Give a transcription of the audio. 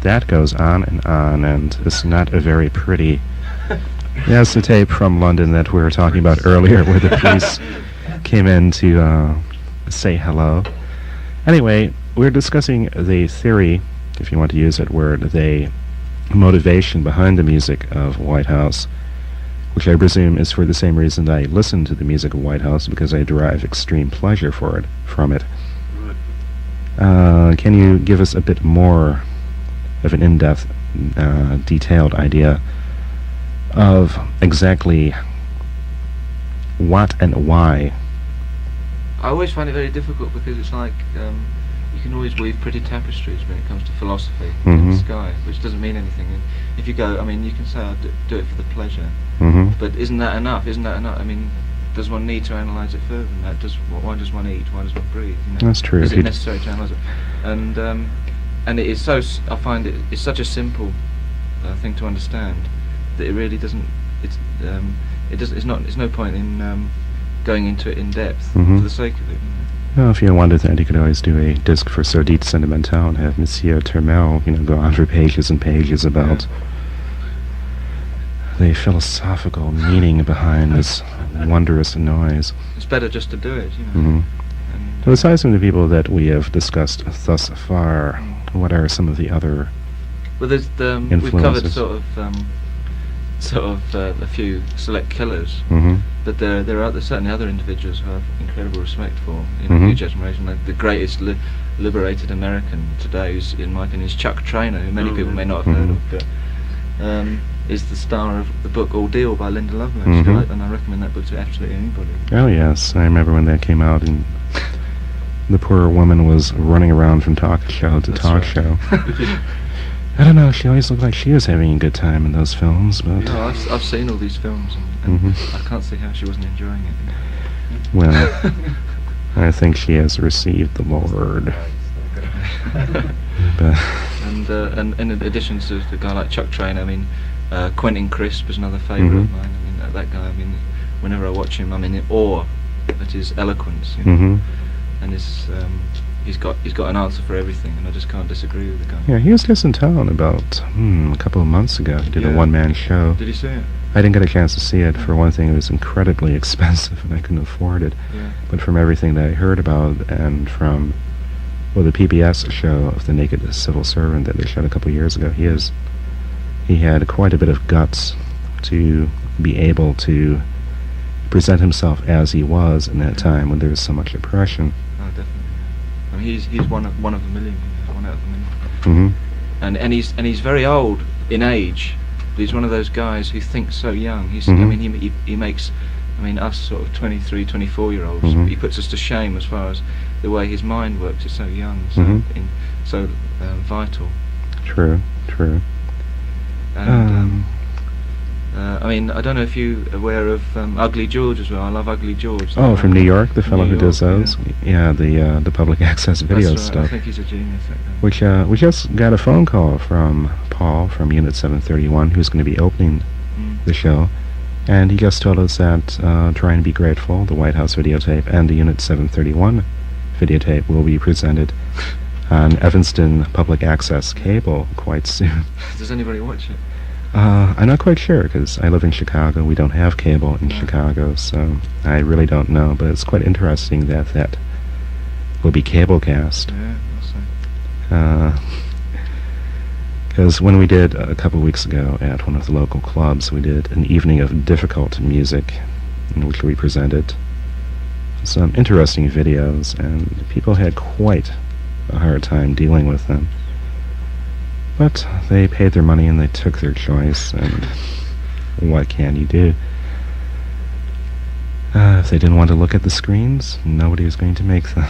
That goes on, and it's not a very pretty... That's the tape from London that we were talking about earlier, where the police came in to say hello. Anyway, we're discussing the theory, if you want to use that word, the motivation behind the music of Whitehouse, which I presume is for the same reason that I listen to the music of Whitehouse, because I derive extreme pleasure from it. Can you give us a bit more of an in-depth, detailed idea of exactly what and why? I always find it very difficult because it's like you can always weave pretty tapestries when it comes to philosophy in the sky, which doesn't mean anything. And if you go, I mean, you can say I'll do it for the pleasure, but isn't that enough? Isn't that enough? I mean, does one need to analyse it further than that? Why does one eat? Why does one breathe? You know? That's true. Is it necessary to analyse it? And it is so. I find it's such a simple thing to understand that it really doesn't. It's not. There's no point in going into it in depth for the sake of it. Well, if you wanted that, you could always do a disc for Sordite Sentimental and have Monsieur Termel, go on for pages and pages about the philosophical meaning behind this wondrous noise. It's better just to do it, you know. So besides some of the people that we have discussed thus far, what are some of the other there's influences? We've covered sort of a few select killers, but there are certainly other individuals who I have incredible respect for in a huge admiration. Like the greatest liberated American today, who's, in my opinion, is Chuck Traynor, who many people may not have heard of, but is the star of the book Ordeal by Linda Lovelace, and I recommend that book to absolutely anybody. Oh yes, I remember when that came out, and the poor woman was running around from talk show to talk show. I don't know, she always looked like she was having a good time in those films, but... Yeah, I've seen all these films, and I can't see how she wasn't enjoying it. Well, I think she has received the Lord. And in addition to a guy like Chuck Traynor, I mean, Quentin Crisp is another favourite of mine. I mean, that guy, I mean, whenever I watch him, I'm in awe at his eloquence, and he's got an answer for everything, and I just can't disagree with the guy. Yeah, he was just in town about a couple of months ago. He did a one-man show. Did you see it? I didn't get a chance to see it. For one thing, it was incredibly expensive, and I couldn't afford it. Yeah. But from everything that I heard about, and from the PBS show of the Naked Civil Servant that they showed a couple of years ago, he had quite a bit of guts to be able to present himself as he was in that time when there was so much oppression. Oh, definitely. I mean, he's one of a million, one out of a million. And he's very old in age, but he's one of those guys who thinks so young. I mean, he makes, I mean, us sort of 23, 24-year-olds. He puts us to shame as far as the way his mind works. It's so young, so vital. True. And I mean, I don't know if you're aware of Ugly George as well. I love Ugly George. Oh, from New York, the fellow who does those. Yeah, the public access video stuff. I think he's a genius. Which we just got a phone call from Paul from Unit 731, who's going to be opening the show, and he just told us that Try and Be Grateful, the Whitehouse videotape, and the Unit 731 videotape will be presented on Evanston public access cable quite soon. Does anybody watch it? I'm not quite sure, because I live in Chicago. We don't have cable in Chicago, so I really don't know, but it's quite interesting that will be cablecast. Yeah, because when we did a couple of weeks ago at one of the local clubs, we did an evening of difficult music in which we presented some interesting videos, and people had quite a hard time dealing with them. But they paid their money and they took their choice, and what can you do? If they didn't want to look at the screens, nobody was going to make them.